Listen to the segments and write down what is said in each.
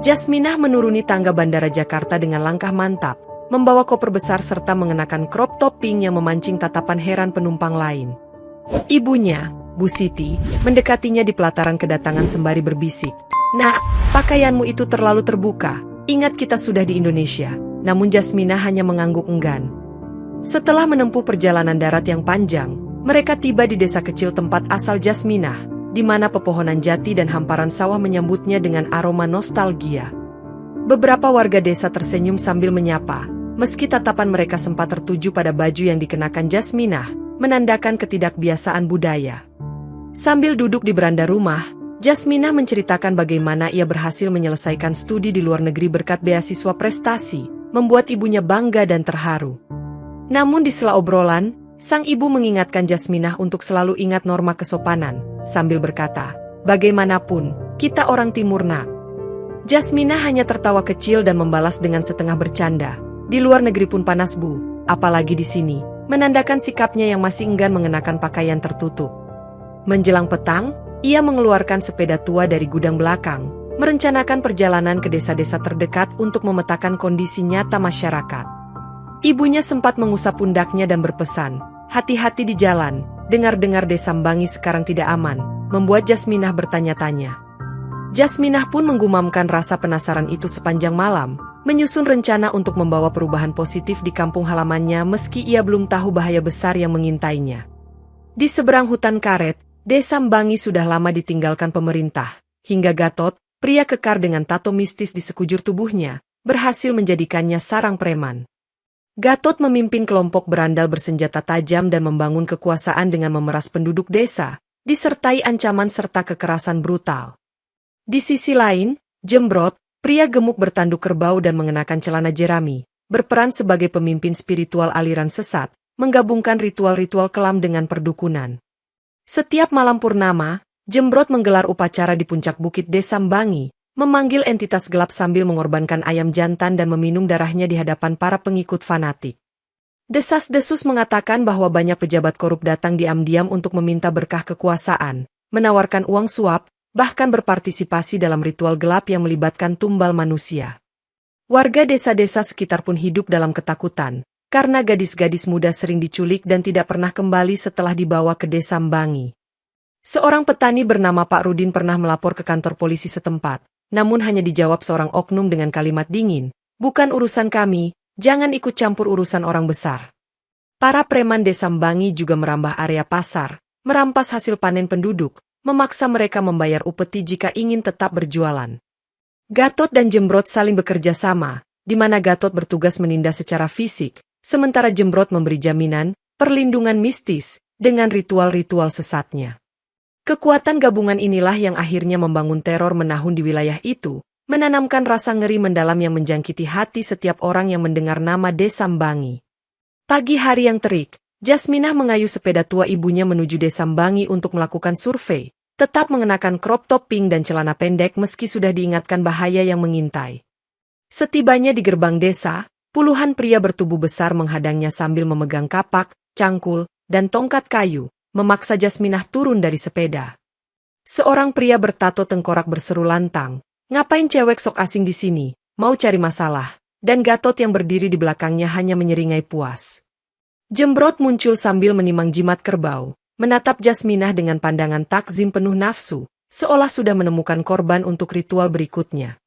Jasminah menuruni tangga Bandara Jakarta dengan langkah mantap, membawa koper besar serta mengenakan crop top pink yang memancing tatapan heran penumpang lain. Ibunya, Bu Siti, mendekatinya di pelataran kedatangan sembari berbisik, "Nak, pakaianmu itu terlalu terbuka, ingat kita sudah di Indonesia." Namun Jasminah hanya mengangguk enggan. Setelah menempuh perjalanan darat yang panjang, mereka tiba di desa kecil tempat asal Jasminah, di mana pepohonan jati dan hamparan sawah menyambutnya dengan aroma nostalgia. Beberapa warga desa tersenyum sambil menyapa, meski tatapan mereka sempat tertuju pada baju yang dikenakan Jasminah, menandakan ketidakbiasaan budaya. Sambil duduk di beranda rumah, Jasminah menceritakan bagaimana ia berhasil menyelesaikan studi di luar negeri berkat beasiswa prestasi, membuat ibunya bangga dan terharu. Namun di sela obrolan, sang ibu mengingatkan Jasminah untuk selalu ingat norma kesopanan, sambil berkata, "Bagaimanapun, kita orang Timur, Nak." Jasminah hanya tertawa kecil dan membalas dengan setengah bercanda, "Di luar negeri pun panas, Bu, apalagi di sini," menandakan sikapnya yang masih enggan mengenakan pakaian tertutup. Menjelang petang, ia mengeluarkan sepeda tua dari gudang belakang, merencanakan perjalanan ke desa-desa terdekat untuk memetakan kondisi nyata masyarakat. Ibunya sempat mengusap pundaknya dan berpesan, "Hati-hati di jalan, dengar-dengar Desa Mbangi sekarang tidak aman," membuat Jasminah bertanya-tanya. Jasminah pun menggumamkan rasa penasaran itu sepanjang malam, menyusun rencana untuk membawa perubahan positif di kampung halamannya meski ia belum tahu bahaya besar yang mengintainya. Di seberang hutan karet, Desa Mbangi sudah lama ditinggalkan pemerintah, hingga Gatot, pria kekar dengan tato mistis di sekujur tubuhnya, berhasil menjadikannya sarang preman. Gatot memimpin kelompok berandal bersenjata tajam dan membangun kekuasaan dengan memeras penduduk desa, disertai ancaman serta kekerasan brutal. Di sisi lain, Jembrot, pria gemuk bertanduk kerbau dan mengenakan celana jerami, berperan sebagai pemimpin spiritual aliran sesat, menggabungkan ritual-ritual kelam dengan perdukunan. Setiap malam purnama, Jembrot menggelar upacara di puncak bukit Desa Mbangi, memanggil entitas gelap sambil mengorbankan ayam jantan dan meminum darahnya di hadapan para pengikut fanatik. Desas-desus mengatakan bahwa banyak pejabat korup datang diam-diam untuk meminta berkah kekuasaan, menawarkan uang suap, bahkan berpartisipasi dalam ritual gelap yang melibatkan tumbal manusia. Warga desa-desa sekitar pun hidup dalam ketakutan, karena gadis-gadis muda sering diculik dan tidak pernah kembali setelah dibawa ke Desa Mbangi. Seorang petani bernama Pak Rudin pernah melapor ke kantor polisi setempat, namun hanya dijawab seorang oknum dengan kalimat dingin, "Bukan urusan kami, jangan ikut campur urusan orang besar." Para preman Desa Mbangi juga merambah area pasar, merampas hasil panen penduduk, memaksa mereka membayar upeti jika ingin tetap berjualan. Gatot dan Jembrot saling bekerja sama, di mana Gatot bertugas menindas secara fisik, sementara Jembrot memberi jaminan, perlindungan mistis, dengan ritual-ritual sesatnya. Kekuatan gabungan inilah yang akhirnya membangun teror menahun di wilayah itu, menanamkan rasa ngeri mendalam yang menjangkiti hati setiap orang yang mendengar nama Desa Mbangi. Pagi hari yang terik, Jasminah mengayuh sepeda tua ibunya menuju Desa Mbangi untuk melakukan survei, tetap mengenakan crop top pink dan celana pendek meski sudah diingatkan bahaya yang mengintai. Setibanya di gerbang desa, puluhan pria bertubuh besar menghadangnya sambil memegang kapak, cangkul, dan tongkat kayu, memaksa Jasminah turun dari sepeda. Seorang pria bertato tengkorak berseru lantang, "Ngapain cewek sok asing di sini, mau cari masalah?" Dan Gatot yang berdiri di belakangnya hanya menyeringai puas. Jembrot muncul sambil menimang jimat kerbau, menatap Jasminah dengan pandangan takzim penuh nafsu, seolah sudah menemukan korban untuk ritual berikutnya.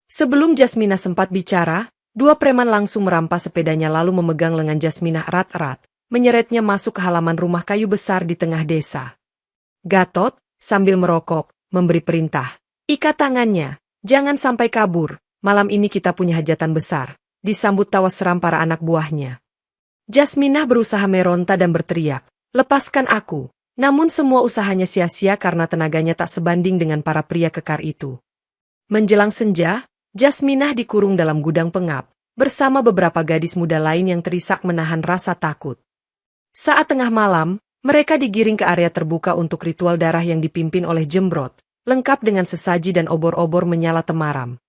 Sebelum Jasminah sempat bicara, dua preman langsung merampas sepedanya lalu memegang lengan Jasminah erat-erat, menyeretnya masuk ke halaman rumah kayu besar di tengah desa. Gatot, sambil merokok, memberi perintah, "Ikat tangannya, jangan sampai kabur, malam ini kita punya hajatan besar," disambut tawa seram para anak buahnya. Jasminah berusaha meronta dan berteriak, "Lepaskan aku," namun semua usahanya sia-sia karena tenaganya tak sebanding dengan para pria kekar itu. Menjelang senja, Jasminah dikurung dalam gudang pengap, bersama beberapa gadis muda lain yang terisak menahan rasa takut. Saat tengah malam, mereka digiring ke area terbuka untuk ritual darah yang dipimpin oleh Jembrot, lengkap dengan sesaji dan obor-obor menyala temaram.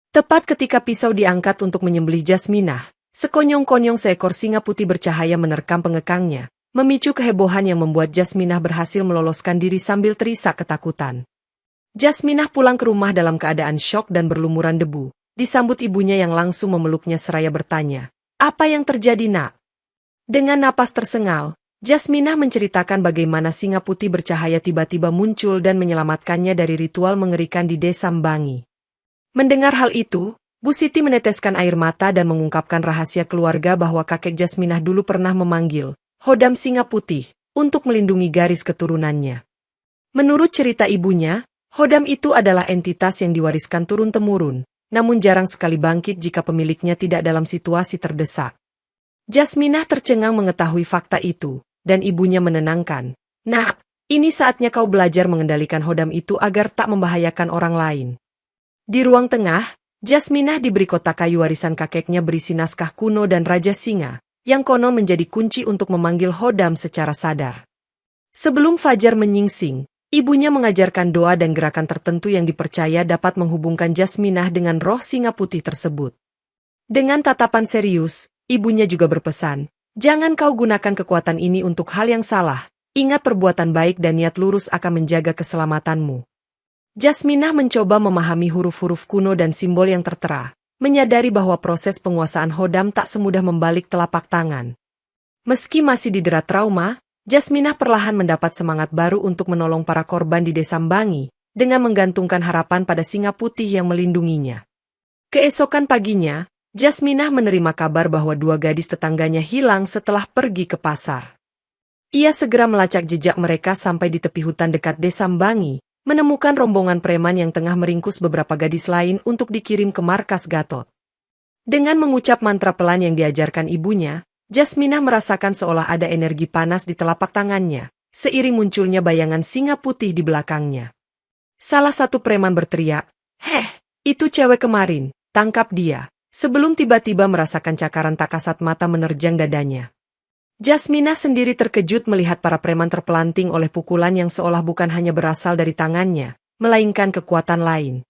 Tepat ketika pisau diangkat untuk menyembelih Jasminah, sekonyong-konyong seekor singa putih bercahaya menerkam pengekangnya, memicu kehebohan yang membuat Jasminah berhasil meloloskan diri sambil terisak ketakutan. Jasminah pulang ke rumah dalam keadaan syok dan berlumuran debu. Disambut ibunya yang langsung memeluknya seraya bertanya, "Apa yang terjadi, Nak?" Dengan napas tersengal, Jasminah menceritakan bagaimana singa putih bercahaya tiba-tiba muncul dan menyelamatkannya dari ritual mengerikan di Desa Mbangi. Mendengar hal itu, Bu Siti meneteskan air mata dan mengungkapkan rahasia keluarga bahwa kakek Jasminah dulu pernah memanggil Hodam Singa Putih untuk melindungi garis keturunannya. Menurut cerita ibunya, Hodam itu adalah entitas yang diwariskan turun-temurun, namun jarang sekali bangkit jika pemiliknya tidak dalam situasi terdesak. Jasminah tercengang mengetahui fakta itu, dan ibunya menenangkan, "Nak, ini saatnya kau belajar mengendalikan Hodam itu agar tak membahayakan orang lain." Di ruang tengah, Jasminah diberi kotak kayu warisan kakeknya berisi naskah kuno dan Raja Singa, yang konon menjadi kunci untuk memanggil Hodam secara sadar. Sebelum fajar menyingsing, ibunya mengajarkan doa dan gerakan tertentu yang dipercaya dapat menghubungkan Jasminah dengan roh singa putih tersebut. Dengan tatapan serius, ibunya juga berpesan, "Jangan kau gunakan kekuatan ini untuk hal yang salah, ingat perbuatan baik dan niat lurus akan menjaga keselamatanmu." Jasminah mencoba memahami huruf-huruf kuno dan simbol yang tertera, menyadari bahwa proses penguasaan Hodam tak semudah membalik telapak tangan. Meski masih didera trauma, Jasminah perlahan mendapat semangat baru untuk menolong para korban di Desa Mbangi, dengan menggantungkan harapan pada singa putih yang melindunginya. Keesokan paginya, Jasminah menerima kabar bahwa 2 gadis tetangganya hilang setelah pergi ke pasar. Ia segera melacak jejak mereka sampai di tepi hutan dekat Desa Mbangi, menemukan rombongan preman yang tengah meringkus beberapa gadis lain untuk dikirim ke markas Gatot. Dengan mengucap mantra pelan yang diajarkan ibunya, Jasminah merasakan seolah ada energi panas di telapak tangannya, seiring munculnya bayangan singa putih di belakangnya. Salah satu preman berteriak, "Heh, itu cewek kemarin, tangkap dia," sebelum tiba-tiba merasakan cakaran tak kasat mata menerjang dadanya. Jasminah sendiri terkejut melihat para preman terpelanting oleh pukulan yang seolah bukan hanya berasal dari tangannya, melainkan kekuatan lain.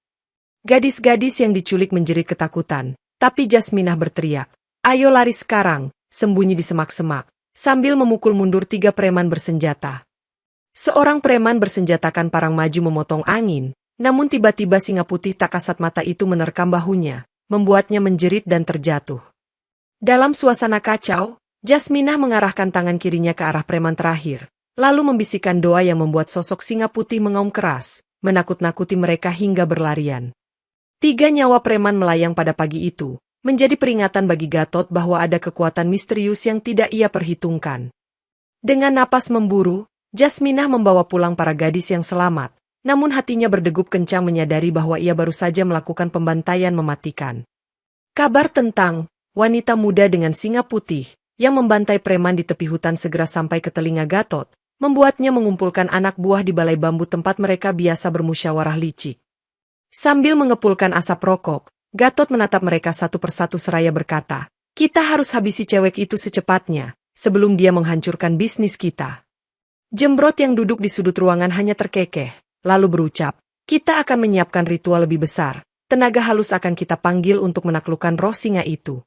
Gadis-gadis yang diculik menjerit ketakutan, tapi Jasminah berteriak, "Ayo lari sekarang, sembunyi di semak-semak," sambil memukul mundur 3 preman bersenjata. Seorang preman bersenjatakan parang maju memotong angin, namun tiba-tiba singa putih tak kasat mata itu menerkam bahunya, membuatnya menjerit dan terjatuh. Dalam suasana kacau, Jasminah mengarahkan tangan kirinya ke arah preman terakhir, lalu membisikkan doa yang membuat sosok singa putih mengaum keras, menakut-nakuti mereka hingga berlarian. 3 nyawa preman melayang pada pagi itu, menjadi peringatan bagi Gatot bahwa ada kekuatan misterius yang tidak ia perhitungkan. Dengan napas memburu, Jasminah membawa pulang para gadis yang selamat, namun hatinya berdegup kencang menyadari bahwa ia baru saja melakukan pembantaian mematikan. Kabar tentang wanita muda dengan singa putih yang membantai preman di tepi hutan segera sampai ke telinga Gatot, membuatnya mengumpulkan anak buah di balai bambu tempat mereka biasa bermusyawarah licik. Sambil mengepulkan asap rokok, Gatot menatap mereka satu persatu seraya berkata, "Kita harus habisi cewek itu secepatnya, sebelum dia menghancurkan bisnis kita." Jembrot yang duduk di sudut ruangan hanya terkekeh, lalu berucap, "Kita akan menyiapkan ritual lebih besar, tenaga halus akan kita panggil untuk menaklukkan roh singa itu."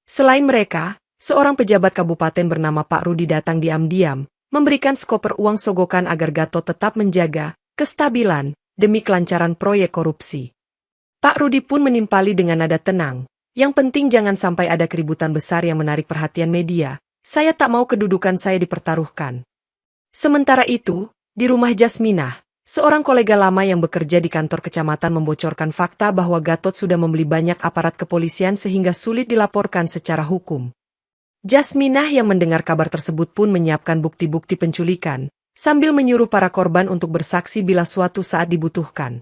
Selain mereka, seorang pejabat kabupaten bernama Pak Rudi datang diam-diam, memberikan skoper uang sogokan agar Gatot tetap menjaga kestabilan demi kelancaran proyek korupsi. Pak Rudi pun menimpali dengan nada tenang, "Yang penting jangan sampai ada keributan besar yang menarik perhatian media, saya tak mau kedudukan saya dipertaruhkan." Sementara itu, di rumah Jasminah, seorang kolega lama yang bekerja di kantor kecamatan membocorkan fakta bahwa Gatot sudah membeli banyak aparat kepolisian sehingga sulit dilaporkan secara hukum. Jasminah yang mendengar kabar tersebut pun menyiapkan bukti-bukti penculikan, sambil menyuruh para korban untuk bersaksi bila suatu saat dibutuhkan.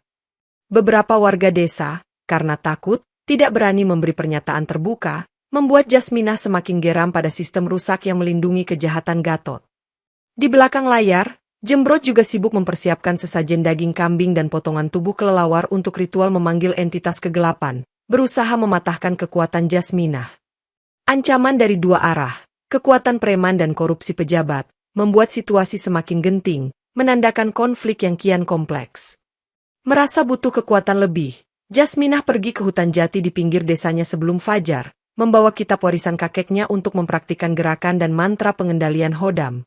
Beberapa warga desa, karena takut, tidak berani memberi pernyataan terbuka, membuat Jasminah semakin geram pada sistem rusak yang melindungi kejahatan Gatot. Di belakang layar, Jembrot juga sibuk mempersiapkan sesajen daging kambing dan potongan tubuh kelelawar untuk ritual memanggil entitas kegelapan, berusaha mematahkan kekuatan Jasminah. Ancaman dari 2 arah, kekuatan preman dan korupsi pejabat, membuat situasi semakin genting, menandakan konflik yang kian kompleks. Merasa butuh kekuatan lebih, Jasminah pergi ke hutan jati di pinggir desanya sebelum fajar, membawa kitab warisan kakeknya untuk mempraktikkan gerakan dan mantra pengendalian Hodam.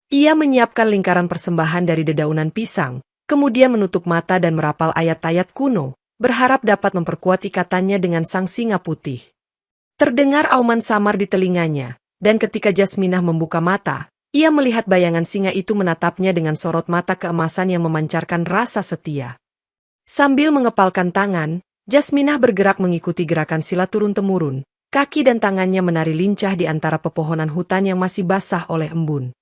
Ia menyiapkan lingkaran persembahan dari dedaunan pisang, kemudian menutup mata dan merapal ayat-ayat kuno, berharap dapat memperkuat ikatannya dengan sang singa putih. Terdengar auman samar di telinganya, dan ketika Jasminah membuka mata, ia melihat bayangan singa itu menatapnya dengan sorot mata keemasan yang memancarkan rasa setia. Sambil mengepalkan tangan, Jasminah bergerak mengikuti gerakan silat turun-temurun, kaki dan tangannya menari lincah di antara pepohonan hutan yang masih basah oleh embun.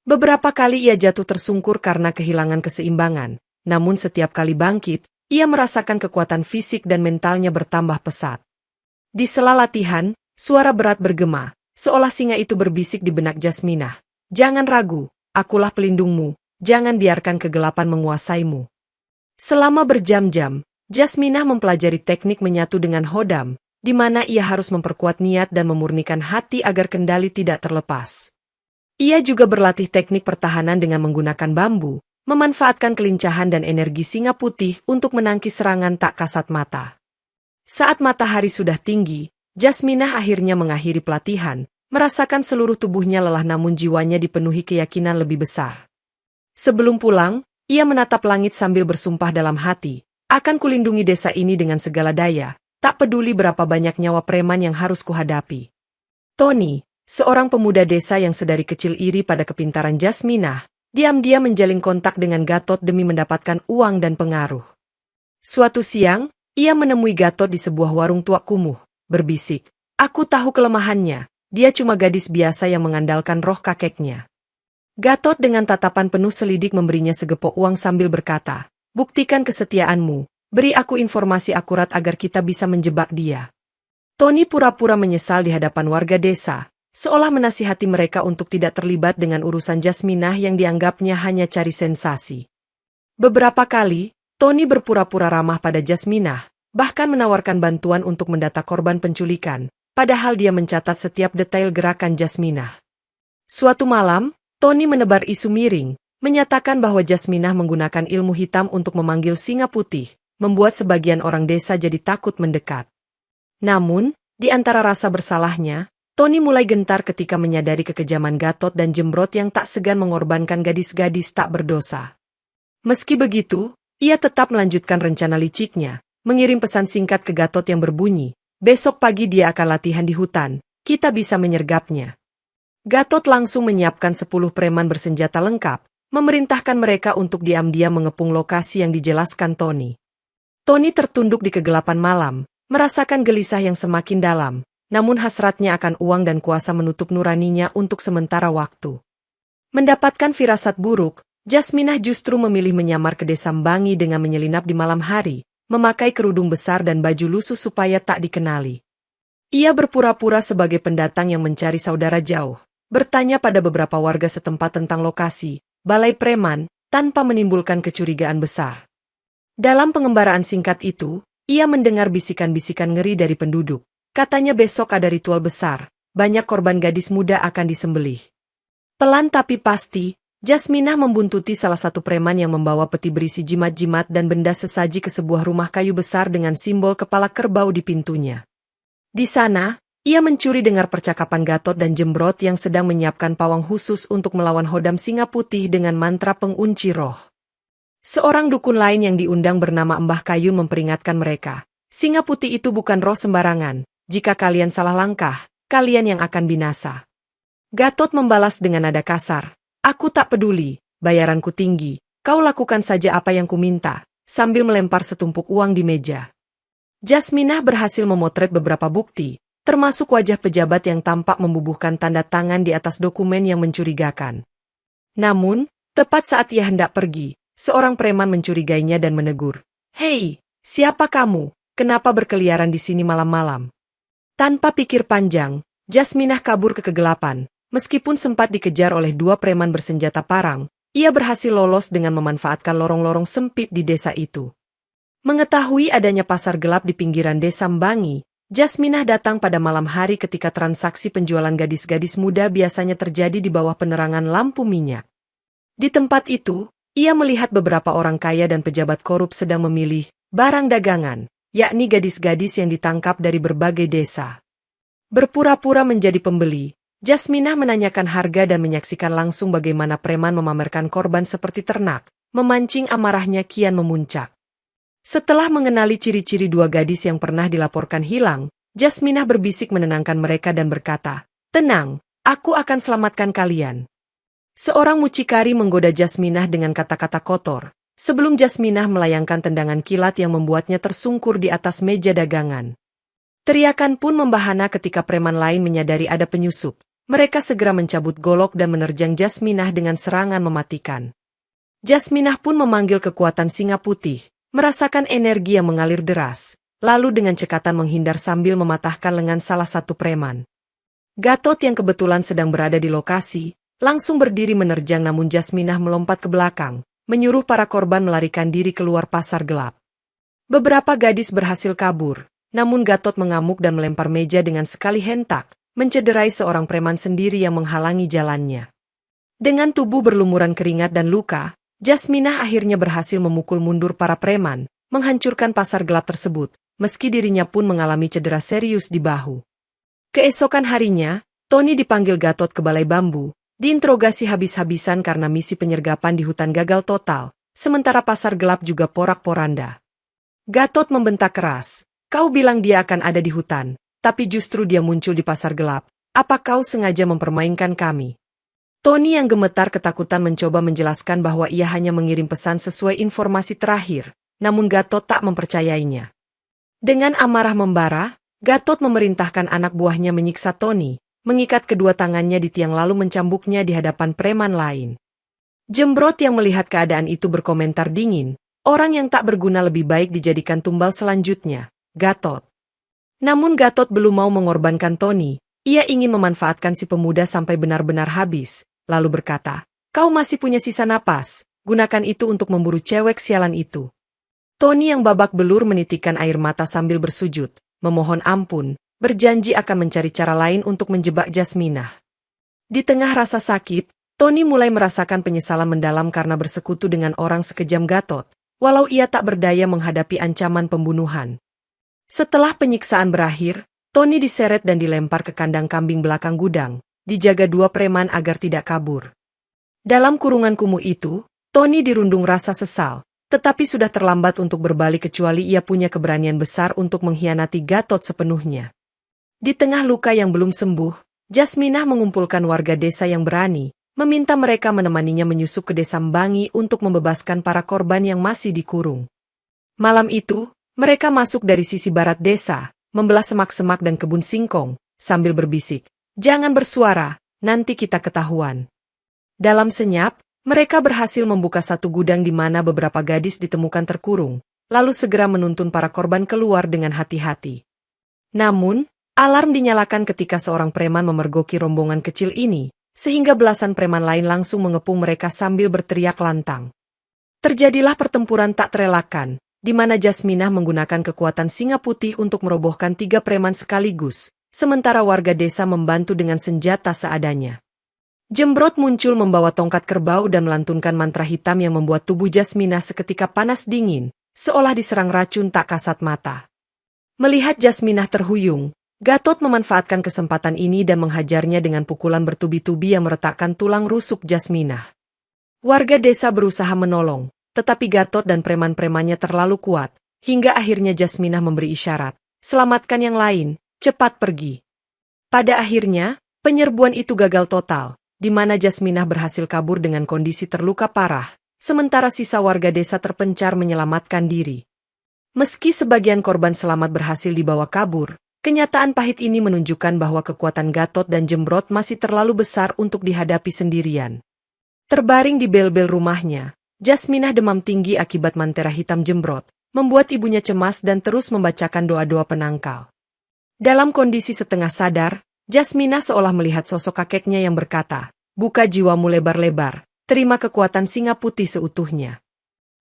Beberapa kali ia jatuh tersungkur karena kehilangan keseimbangan, namun setiap kali bangkit, ia merasakan kekuatan fisik dan mentalnya bertambah pesat. Di sela latihan, suara berat bergema, seolah singa itu berbisik di benak Jasminah. Jangan ragu, akulah pelindungmu, jangan biarkan kegelapan menguasaimu. Selama berjam-jam, Jasminah mempelajari teknik menyatu dengan Hodam, di mana ia harus memperkuat niat dan memurnikan hati agar kendali tidak terlepas. Ia juga berlatih teknik pertahanan dengan menggunakan bambu, memanfaatkan kelincahan dan energi singa putih untuk menangkis serangan tak kasat mata. Saat matahari sudah tinggi, Jasminah akhirnya mengakhiri pelatihan, merasakan seluruh tubuhnya lelah namun jiwanya dipenuhi keyakinan lebih besar. Sebelum pulang, ia menatap langit sambil bersumpah dalam hati, akan kulindungi desa ini dengan segala daya, tak peduli berapa banyak nyawa preman yang harus kuhadapi. Tony, seorang pemuda desa yang sedari kecil iri pada kepintaran Jasminah, diam-diam menjalin kontak dengan Gatot demi mendapatkan uang dan pengaruh. Suatu siang, ia menemui Gatot di sebuah warung tua kumuh, berbisik, "Aku tahu kelemahannya, dia cuma gadis biasa yang mengandalkan roh kakeknya." Gatot dengan tatapan penuh selidik memberinya segepok uang sambil berkata, "Buktikan kesetiaanmu, beri aku informasi akurat agar kita bisa menjebak dia." Tony pura-pura menyesal di hadapan warga desa, seolah menasihati mereka untuk tidak terlibat dengan urusan Jasminah yang dianggapnya hanya cari sensasi. Beberapa kali, Tony berpura-pura ramah pada Jasminah, bahkan menawarkan bantuan untuk mendata korban penculikan, padahal dia mencatat setiap detail gerakan Jasminah. Suatu malam, Tony menebar isu miring, menyatakan bahwa Jasminah menggunakan ilmu hitam untuk memanggil singa putih, membuat sebagian orang desa jadi takut mendekat. Namun, di antara rasa bersalahnya, Tony mulai gentar ketika menyadari kekejaman Gatot dan Jembrot yang tak segan mengorbankan gadis-gadis tak berdosa. Meski begitu, ia tetap melanjutkan rencana liciknya, mengirim pesan singkat ke Gatot yang berbunyi, "Besok pagi dia akan latihan di hutan, kita bisa menyergapnya." Gatot langsung menyiapkan 10 preman bersenjata lengkap, memerintahkan mereka untuk diam-diam mengepung lokasi yang dijelaskan Tony. Tony tertunduk di kegelapan malam, merasakan gelisah yang semakin dalam, namun hasratnya akan uang dan kuasa menutup nuraninya untuk sementara waktu. Mendapatkan firasat buruk, Jasminah justru memilih menyamar ke desa Mbangi dengan menyelinap di malam hari, memakai kerudung besar dan baju lusuh supaya tak dikenali. Ia berpura-pura sebagai pendatang yang mencari saudara jauh, bertanya pada beberapa warga setempat tentang lokasi, balai preman, tanpa menimbulkan kecurigaan besar. Dalam pengembaraan singkat itu, ia mendengar bisikan-bisikan ngeri dari penduduk. Katanya besok ada ritual besar, banyak korban gadis muda akan disembelih. Pelan tapi pasti, Jasminah membuntuti salah satu preman yang membawa peti berisi jimat-jimat dan benda sesaji ke sebuah rumah kayu besar dengan simbol kepala kerbau di pintunya. Di sana, ia mencuri dengar percakapan Gatot dan Jembrot yang sedang menyiapkan pawang khusus untuk melawan Hodam Singa Putih dengan mantra pengunci roh. Seorang dukun lain yang diundang bernama Mbah Kayun memperingatkan mereka, "Singa Putih itu bukan roh sembarangan. Jika kalian salah langkah, kalian yang akan binasa." Gatot membalas dengan nada kasar, "Aku tak peduli, bayaranku tinggi, kau lakukan saja apa yang kuminta," sambil melempar setumpuk uang di meja. Jasminah berhasil memotret beberapa bukti, termasuk wajah pejabat yang tampak membubuhkan tanda tangan di atas dokumen yang mencurigakan. Namun, tepat saat ia hendak pergi, seorang preman mencurigainya dan menegur, "Hei, siapa kamu? Kenapa berkeliaran di sini malam-malam?" Tanpa pikir panjang, Jasminah kabur ke kegelapan. Meskipun sempat dikejar oleh 2 preman bersenjata parang, ia berhasil lolos dengan memanfaatkan lorong-lorong sempit di desa itu. Mengetahui adanya pasar gelap di pinggiran desa Mbangi, Jasminah datang pada malam hari ketika transaksi penjualan gadis-gadis muda biasanya terjadi di bawah penerangan lampu minyak. Di tempat itu, ia melihat beberapa orang kaya dan pejabat korup sedang memilih barang dagangan, yakni gadis-gadis yang ditangkap dari berbagai desa. Berpura-pura menjadi pembeli, Jasminah menanyakan harga dan menyaksikan langsung bagaimana preman memamerkan korban seperti ternak, memancing amarahnya kian memuncak. Setelah mengenali ciri-ciri dua gadis yang pernah dilaporkan hilang, Jasminah berbisik menenangkan mereka dan berkata, "Tenang, aku akan selamatkan kalian." Seorang mucikari menggoda Jasminah dengan kata-kata kotor, sebelum Jasminah melayangkan tendangan kilat yang membuatnya tersungkur di atas meja dagangan. Teriakan pun membahana ketika preman lain menyadari ada penyusup. Mereka segera mencabut golok dan menerjang Jasminah dengan serangan mematikan. Jasminah pun memanggil kekuatan singa putih, merasakan energi yang mengalir deras, lalu dengan cekatan menghindar sambil mematahkan lengan salah satu preman. Gatot yang kebetulan sedang berada di lokasi, langsung berdiri menerjang namun Jasminah melompat ke belakang, menyuruh para korban melarikan diri keluar pasar gelap. Beberapa gadis berhasil kabur, namun Gatot mengamuk dan melempar meja dengan sekali hentak, mencederai seorang preman sendiri yang menghalangi jalannya. Dengan tubuh berlumuran keringat dan luka, Jasminah akhirnya berhasil memukul mundur para preman, menghancurkan pasar gelap tersebut, meski dirinya pun mengalami cedera serius di bahu. Keesokan harinya, Tony dipanggil Gatot ke Balai Bambu, diinterogasi habis-habisan karena misi penyergapan di hutan gagal total, sementara pasar gelap juga porak-poranda. Gatot membentak keras, "Kau bilang dia akan ada di hutan, tapi justru dia muncul di pasar gelap. Apa kau sengaja mempermainkan kami?" Tony yang gemetar ketakutan mencoba menjelaskan bahwa ia hanya mengirim pesan sesuai informasi terakhir, namun Gatot tak mempercayainya. Dengan amarah membara, Gatot memerintahkan anak buahnya menyiksa Tony, mengikat kedua tangannya di tiang lalu mencambuknya di hadapan preman lain. Jembrot yang melihat keadaan itu berkomentar dingin, orang yang tak berguna lebih baik dijadikan tumbal selanjutnya, Gatot. Namun Gatot belum mau mengorbankan Tony, ia ingin memanfaatkan si pemuda sampai benar-benar habis, lalu berkata, "Kau masih punya sisa napas, gunakan itu untuk memburu cewek sialan itu." Tony yang babak belur menitikkan air mata sambil bersujud, memohon ampun, berjanji akan mencari cara lain untuk menjebak Jasminah. Di tengah rasa sakit, Tony mulai merasakan penyesalan mendalam karena bersekutu dengan orang sekejam Gatot, walau ia tak berdaya menghadapi ancaman pembunuhan. Setelah penyiksaan berakhir, Tony diseret dan dilempar ke kandang kambing belakang gudang, dijaga dua preman agar tidak kabur. Dalam kurungan kumuh itu, Tony dirundung rasa sesal, tetapi sudah terlambat untuk berbalik kecuali ia punya keberanian besar untuk mengkhianati Gatot sepenuhnya. Di tengah luka yang belum sembuh, Jasminah mengumpulkan warga desa yang berani, meminta mereka menemaninya menyusup ke desa Mbangi untuk membebaskan para korban yang masih dikurung. Malam itu, mereka masuk dari sisi barat desa, membelah semak-semak dan kebun singkong, sambil berbisik, "Jangan bersuara, nanti kita ketahuan." Dalam senyap, mereka berhasil membuka satu gudang di mana beberapa gadis ditemukan terkurung, lalu segera menuntun para korban keluar dengan hati-hati. Namun, alarm dinyalakan ketika seorang preman memergoki rombongan kecil ini, sehingga belasan preman lain langsung mengepung mereka sambil berteriak lantang. Terjadilah pertempuran tak terelakkan, di mana Jasminah menggunakan kekuatan singa putih untuk merobohkan 3 preman sekaligus, sementara warga desa membantu dengan senjata seadanya. Jembrot muncul membawa tongkat kerbau dan melantunkan mantra hitam yang membuat tubuh Jasminah seketika panas dingin, seolah diserang racun tak kasat mata. Melihat Jasminah terhuyung, Gatot memanfaatkan kesempatan ini dan menghajarnya dengan pukulan bertubi-tubi yang meretakkan tulang rusuk Jasminah. Warga desa berusaha menolong, tetapi Gatot dan preman-premannya terlalu kuat, hingga akhirnya Jasminah memberi isyarat, "Selamatkan yang lain, cepat pergi." Pada akhirnya, penyerbuan itu gagal total, di mana Jasminah berhasil kabur dengan kondisi terluka parah, sementara sisa warga desa terpencar menyelamatkan diri. Meski sebagian korban selamat berhasil dibawa kabur, kenyataan pahit ini menunjukkan bahwa kekuatan Gatot dan Jembrot masih terlalu besar untuk dihadapi sendirian. Terbaring di bel-bel rumahnya, Jasminah demam tinggi akibat mantera hitam Jembrot, membuat ibunya cemas dan terus membacakan doa-doa penangkal. Dalam kondisi setengah sadar, Jasminah seolah melihat sosok kakeknya yang berkata, "Buka jiwamu lebar-lebar, terima kekuatan singa putih seutuhnya."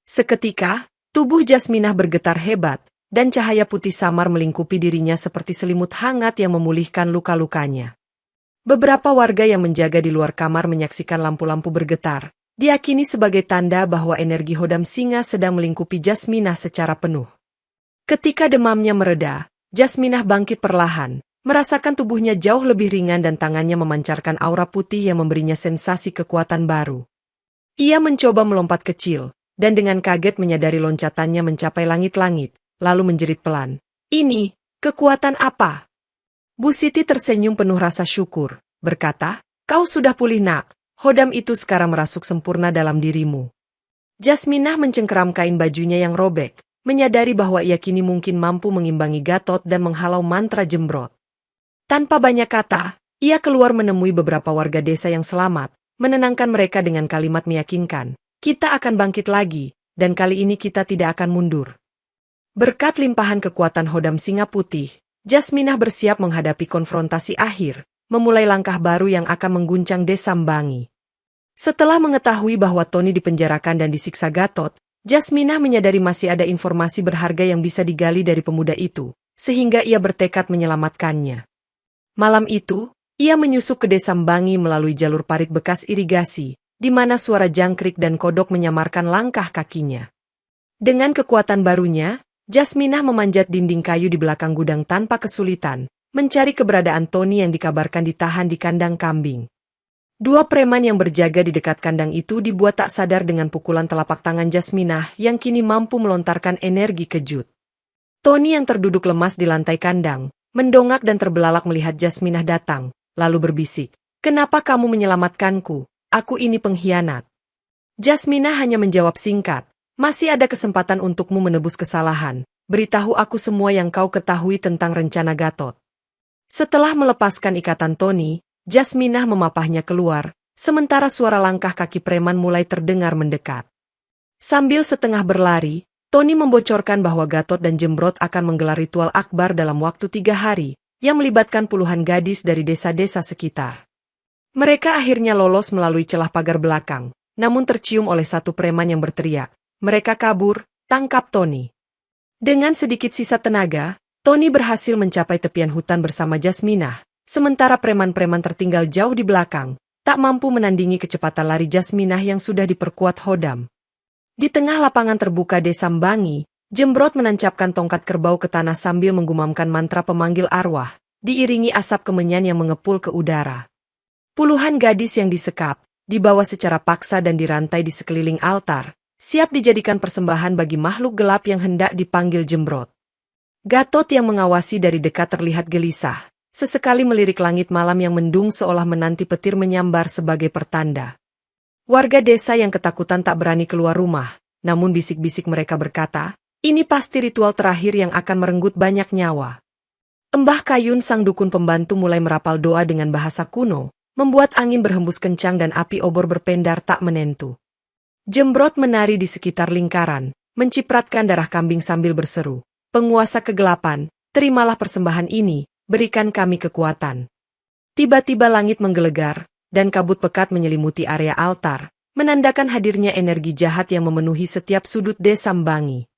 Seketika, tubuh Jasminah bergetar hebat, dan cahaya putih samar melingkupi dirinya seperti selimut hangat yang memulihkan luka-lukanya. Beberapa warga yang menjaga di luar kamar menyaksikan lampu-lampu bergetar, diakini sebagai tanda bahwa energi hodam singa sedang melingkupi Jasminah secara penuh. Ketika demamnya mereda, Jasminah bangkit perlahan, merasakan tubuhnya jauh lebih ringan dan tangannya memancarkan aura putih yang memberinya sensasi kekuatan baru. Ia mencoba melompat kecil, dan dengan kaget menyadari loncatannya mencapai langit-langit, lalu menjerit pelan. Ini, kekuatan apa? Bu Siti tersenyum penuh rasa syukur, berkata, kau sudah pulih nak, hodam itu sekarang merasuk sempurna dalam dirimu. Jasminah mencengkeram kain bajunya yang robek, menyadari bahwa ia kini mungkin mampu mengimbangi Gatot dan menghalau mantra jembrot. Tanpa banyak kata, ia keluar menemui beberapa warga desa yang selamat, menenangkan mereka dengan kalimat meyakinkan, kita akan bangkit lagi, dan kali ini kita tidak akan mundur. Berkat limpahan kekuatan hodam singa putih, Jasminah bersiap menghadapi konfrontasi akhir, memulai langkah baru yang akan mengguncang desa Mbangi. Setelah mengetahui bahwa Tony dipenjarakan dan disiksa Gatot, Jasminah menyadari masih ada informasi berharga yang bisa digali dari pemuda itu, sehingga ia bertekad menyelamatkannya. Malam itu, ia menyusup ke desa Mbangi melalui jalur parit bekas irigasi, di mana suara jangkrik dan kodok menyamarkan langkah kakinya. Dengan kekuatan barunya, Jasminah memanjat dinding kayu di belakang gudang tanpa kesulitan, mencari keberadaan Tony yang dikabarkan ditahan di kandang kambing. Dua preman yang berjaga di dekat kandang itu dibuat tak sadar dengan pukulan telapak tangan Jasminah yang kini mampu melontarkan energi kejut. Tony yang terduduk lemas di lantai kandang, mendongak dan terbelalak melihat Jasminah datang, lalu berbisik, kenapa kamu menyelamatkanku? Aku ini pengkhianat. Jasminah hanya menjawab singkat, masih ada kesempatan untukmu menebus kesalahan, beritahu aku semua yang kau ketahui tentang rencana Gatot. Setelah melepaskan ikatan Tony, Jasminah memapahnya keluar, sementara suara langkah kaki preman mulai terdengar mendekat. Sambil setengah berlari, Tony membocorkan bahwa Gatot dan Jembrot akan menggelar ritual akbar dalam waktu 3 hari, yang melibatkan puluhan gadis dari desa-desa sekitar. Mereka akhirnya lolos melalui celah pagar belakang, namun tercium oleh satu preman yang berteriak, mereka kabur, tangkap Tony. Dengan sedikit sisa tenaga, Tony berhasil mencapai tepian hutan bersama Jasminah, sementara preman-preman tertinggal jauh di belakang, tak mampu menandingi kecepatan lari Jasminah yang sudah diperkuat hodam. Di tengah lapangan terbuka desa Mbangi, Jembrot menancapkan tongkat kerbau ke tanah sambil menggumamkan mantra pemanggil arwah, diiringi asap kemenyan yang mengepul ke udara. Puluhan gadis yang disekap, dibawa secara paksa dan dirantai di sekeliling altar, siap dijadikan persembahan bagi makhluk gelap yang hendak dipanggil Jembrot. Gatot yang mengawasi dari dekat terlihat gelisah, sesekali melirik langit malam yang mendung seolah menanti petir menyambar sebagai pertanda. Warga desa yang ketakutan tak berani keluar rumah, namun bisik-bisik mereka berkata, ini pasti ritual terakhir yang akan merenggut banyak nyawa. Embah Kayun sang dukun pembantu mulai merapal doa dengan bahasa kuno, membuat angin berhembus kencang dan api obor berpendar tak menentu. Jembrot menari di sekitar lingkaran, mencipratkan darah kambing sambil berseru, penguasa kegelapan, terimalah persembahan ini, berikan kami kekuatan. Tiba-tiba langit menggelegar, dan kabut pekat menyelimuti area altar, menandakan hadirnya energi jahat yang memenuhi setiap sudut desa Mbangi.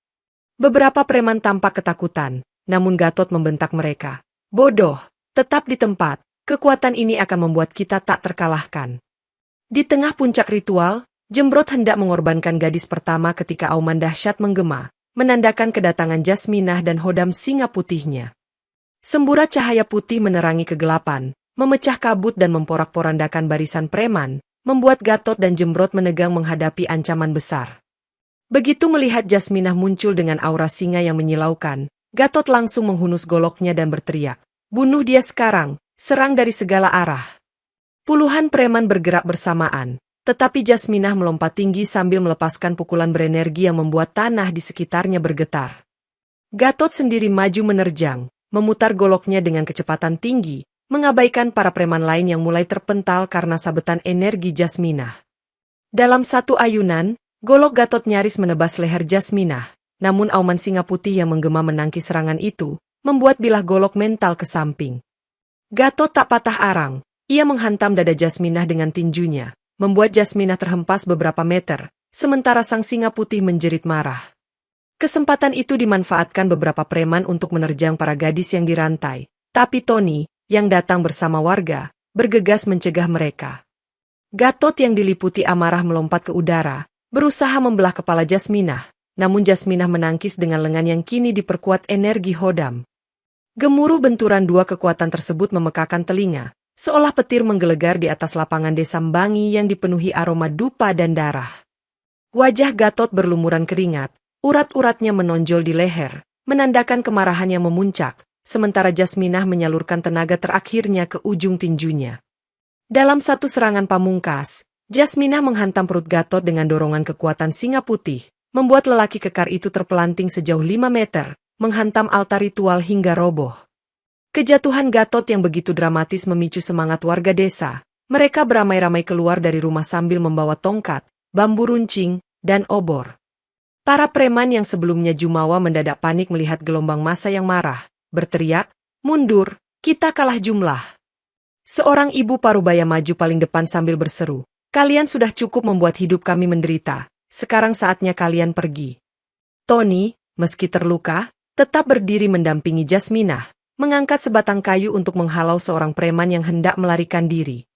Beberapa preman tampak ketakutan, namun Gatot membentak mereka. Bodoh, tetap di tempat, kekuatan ini akan membuat kita tak terkalahkan. Di tengah puncak ritual, Jembrot hendak mengorbankan gadis pertama ketika auman dahsyat menggema, menandakan kedatangan Jasminah dan hodam singa putihnya. Semburat cahaya putih menerangi kegelapan, memecah kabut dan memporak-porandakan barisan preman, membuat Gatot dan Jembrot menegang menghadapi ancaman besar. Begitu melihat Jasminah muncul dengan aura singa yang menyilaukan, Gatot langsung menghunus goloknya dan berteriak, bunuh dia sekarang, serang dari segala arah. Puluhan preman bergerak bersamaan, tetapi Jasminah melompat tinggi sambil melepaskan pukulan berenergi yang membuat tanah di sekitarnya bergetar. Gatot sendiri maju menerjang, memutar goloknya dengan kecepatan tinggi, mengabaikan para preman lain yang mulai terpental karena sabetan energi Jasminah. Dalam satu ayunan, golok Gatot nyaris menebas leher Jasminah, namun auman singa putih yang menggema menangkis serangan itu, membuat bilah golok mental ke samping. Gatot tak patah arang, ia menghantam dada Jasminah dengan tinjunya, membuat Jasminah terhempas beberapa meter, sementara sang singa putih menjerit marah. Kesempatan itu dimanfaatkan beberapa preman untuk menerjang para gadis yang dirantai, tapi Tony, yang datang bersama warga, bergegas mencegah mereka. Gatot yang diliputi amarah melompat ke udara, berusaha membelah kepala Jasminah, namun Jasminah menangkis dengan lengan yang kini diperkuat energi hodam. Gemuruh benturan dua kekuatan tersebut memekakan telinga, seolah petir menggelegar di atas lapangan desa Mbangi yang dipenuhi aroma dupa dan darah. Wajah Gatot berlumuran keringat, urat-uratnya menonjol di leher, menandakan kemarahan yang memuncak, sementara Jasminah menyalurkan tenaga terakhirnya ke ujung tinjunya. Dalam satu serangan pamungkas, Jasminah menghantam perut Gatot dengan dorongan kekuatan singa putih, membuat lelaki kekar itu terpelanting sejauh 5 meter, menghantam altar ritual hingga roboh. Kejatuhan Gatot yang begitu dramatis memicu semangat warga desa. Mereka beramai-ramai keluar dari rumah sambil membawa tongkat, bambu runcing, dan obor. Para preman yang sebelumnya jumawa mendadak panik melihat gelombang massa yang marah, berteriak, "Mundur, kita kalah jumlah." Seorang ibu parubaya maju paling depan sambil berseru, "Kalian sudah cukup membuat hidup kami menderita, sekarang saatnya kalian pergi." Tony, meski terluka, tetap berdiri mendampingi Jasminah, mengangkat sebatang kayu untuk menghalau seorang preman yang hendak melarikan diri.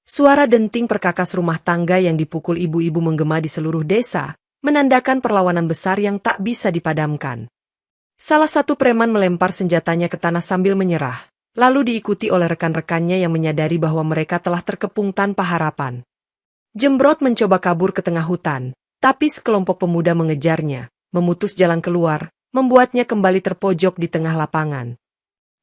Suara denting perkakas rumah tangga yang dipukul ibu-ibu menggema di seluruh desa, menandakan perlawanan besar yang tak bisa dipadamkan. Salah satu preman melempar senjatanya ke tanah sambil menyerah, lalu diikuti oleh rekan-rekannya yang menyadari bahwa mereka telah terkepung tanpa harapan. Jembrot mencoba kabur ke tengah hutan, tapi sekelompok pemuda mengejarnya, memutus jalan keluar, membuatnya kembali terpojok di tengah lapangan.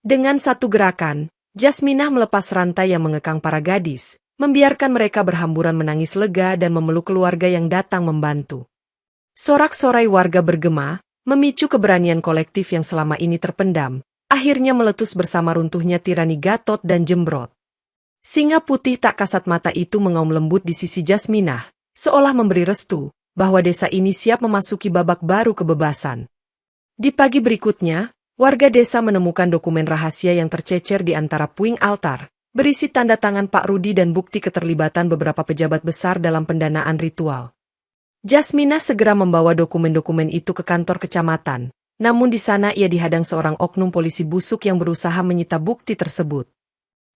Dengan satu gerakan, Jasminah melepas rantai yang mengekang para gadis, membiarkan mereka berhamburan menangis lega dan memeluk keluarga yang datang membantu. Sorak-sorai warga bergema, memicu keberanian kolektif yang selama ini terpendam, akhirnya meletus bersama runtuhnya tirani Gatot dan Jembrot. Singa putih tak kasat mata itu mengaum lembut di sisi Jasminah, seolah memberi restu bahwa desa ini siap memasuki babak baru kebebasan. Di pagi berikutnya, warga desa menemukan dokumen rahasia yang tercecer di antara puing altar, berisi tanda tangan Pak Rudi dan bukti keterlibatan beberapa pejabat besar dalam pendanaan ritual. Jasminah segera membawa dokumen-dokumen itu ke kantor kecamatan, namun di sana ia dihadang seorang oknum polisi busuk yang berusaha menyita bukti tersebut.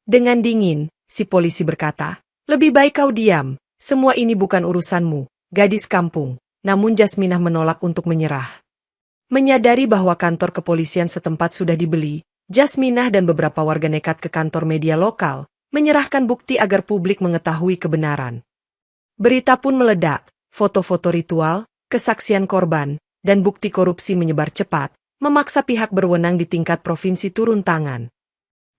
Dengan dingin, si polisi berkata, "Lebih baik kau diam, semua ini bukan urusanmu, gadis kampung." Namun Jasminah menolak untuk menyerah. Menyadari bahwa kantor kepolisian setempat sudah dibeli, Jasminah dan beberapa warga nekat ke kantor media lokal, menyerahkan bukti agar publik mengetahui kebenaran. Berita pun meledak, foto-foto ritual, kesaksian korban, dan bukti korupsi menyebar cepat, memaksa pihak berwenang di tingkat provinsi turun tangan.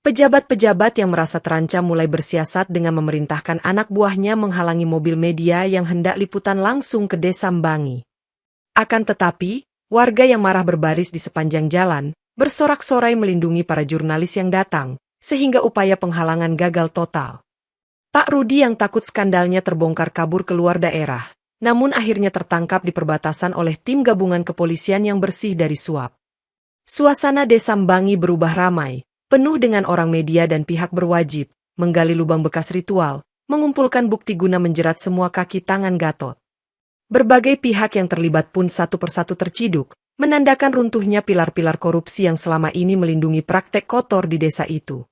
Pejabat-pejabat yang merasa terancam mulai bersiasat dengan memerintahkan anak buahnya menghalangi mobil media yang hendak liputan langsung ke desa Mbangi. Akan tetapi, warga yang marah berbaris di sepanjang jalan, bersorak-sorai melindungi para jurnalis yang datang, sehingga upaya penghalangan gagal total. Pak Rudi yang takut skandalnya terbongkar kabur keluar daerah, namun akhirnya tertangkap di perbatasan oleh tim gabungan kepolisian yang bersih dari suap. Suasana desa Mbangi berubah ramai, penuh dengan orang media dan pihak berwajib, menggali lubang bekas ritual, mengumpulkan bukti guna menjerat semua kaki tangan Gatot. Berbagai pihak yang terlibat pun satu persatu terciduk, menandakan runtuhnya pilar-pilar korupsi yang selama ini melindungi praktek kotor di desa itu.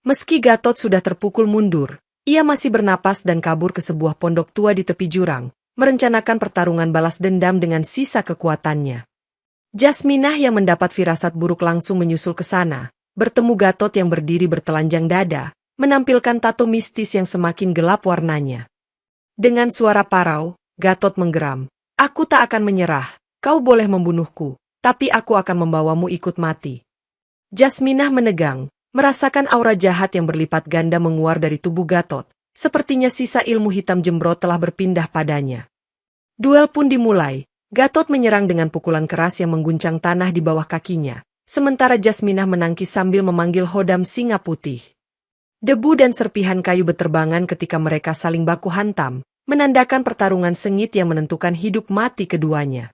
Meski Gatot sudah terpukul mundur, ia masih bernapas dan kabur ke sebuah pondok tua di tepi jurang, merencanakan pertarungan balas dendam dengan sisa kekuatannya. Jasminah yang mendapat firasat buruk langsung menyusul ke sana, bertemu Gatot yang berdiri bertelanjang dada, menampilkan tato mistis yang semakin gelap warnanya. Dengan suara parau, Gatot menggeram, "Aku tak akan menyerah. Kau boleh membunuhku, tapi aku akan membawamu ikut mati." Jasminah menegang, merasakan aura jahat yang berlipat ganda menguar dari tubuh Gatot, sepertinya sisa ilmu hitam Jembrot telah berpindah padanya. Duel pun dimulai, Gatot menyerang dengan pukulan keras yang mengguncang tanah di bawah kakinya, sementara Jasminah menangkis sambil memanggil hodam singa putih. Debu dan serpihan kayu beterbangan ketika mereka saling baku hantam, menandakan pertarungan sengit yang menentukan hidup mati keduanya.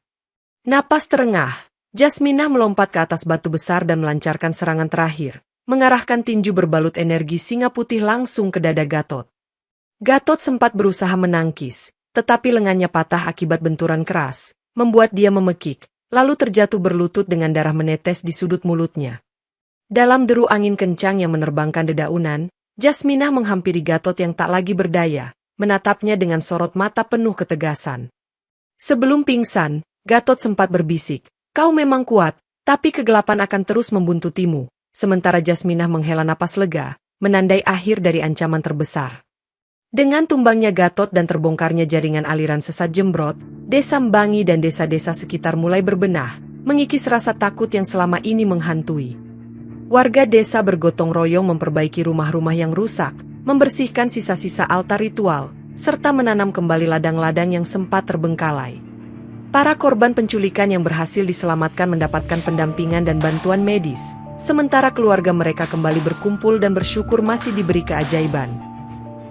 Napas terengah, Jasminah melompat ke atas batu besar dan melancarkan serangan terakhir, mengarahkan tinju berbalut energi singa putih langsung ke dada Gatot. Gatot sempat berusaha menangkis, tetapi lengannya patah akibat benturan keras, membuat dia memekik, lalu terjatuh berlutut dengan darah menetes di sudut mulutnya. Dalam deru angin kencang yang menerbangkan dedaunan, Jasminah menghampiri Gatot yang tak lagi berdaya, menatapnya dengan sorot mata penuh ketegasan. Sebelum pingsan, Gatot sempat berbisik, "Kau memang kuat, tapi kegelapan akan terus membuntutimu." Sementara Jasminah menghela napas lega, menandai akhir dari ancaman terbesar. Dengan tumbangnya Gatot dan terbongkarnya jaringan aliran sesat Jembrot, Desa Mbangi dan desa-desa sekitar mulai berbenah, mengikis rasa takut yang selama ini menghantui. Warga desa bergotong royong memperbaiki rumah-rumah yang rusak, membersihkan sisa-sisa altar ritual, serta menanam kembali ladang-ladang yang sempat terbengkalai. Para korban penculikan yang berhasil diselamatkan mendapatkan pendampingan dan bantuan medis, sementara keluarga mereka kembali berkumpul dan bersyukur masih diberi keajaiban.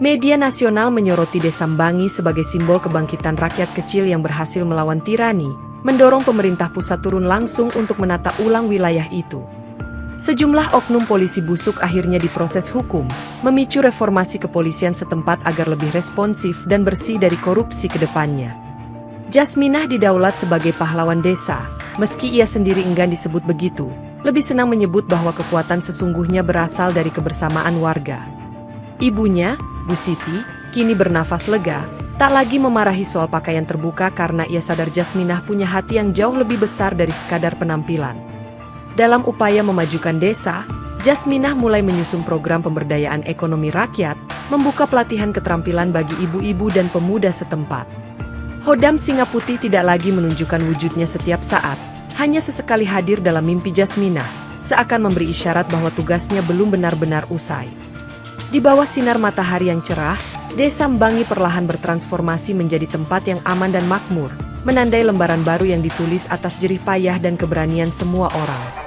Media nasional menyoroti Desa Mbangi sebagai simbol kebangkitan rakyat kecil yang berhasil melawan tirani, mendorong pemerintah pusat turun langsung untuk menata ulang wilayah itu. Sejumlah oknum polisi busuk akhirnya diproses hukum, memicu reformasi kepolisian setempat agar lebih responsif dan bersih dari korupsi ke depannya. Jasminah didaulat sebagai pahlawan desa, meski ia sendiri enggan disebut begitu, lebih senang menyebut bahwa kekuatan sesungguhnya berasal dari kebersamaan warga. Ibunya, Bu Siti, kini bernafas lega, tak lagi memarahi soal pakaian terbuka karena ia sadar Jasminah punya hati yang jauh lebih besar dari sekadar penampilan. Dalam upaya memajukan desa, Jasminah mulai menyusun program pemberdayaan ekonomi rakyat, membuka pelatihan keterampilan bagi ibu-ibu dan pemuda setempat. Hodam Singa Putih tidak lagi menunjukkan wujudnya setiap saat, hanya sesekali hadir dalam mimpi Jasminah, seakan memberi isyarat bahwa tugasnya belum benar-benar usai. Di bawah sinar matahari yang cerah, Desa Mbangi perlahan bertransformasi menjadi tempat yang aman dan makmur, menandai lembaran baru yang ditulis atas jerih payah dan keberanian semua orang.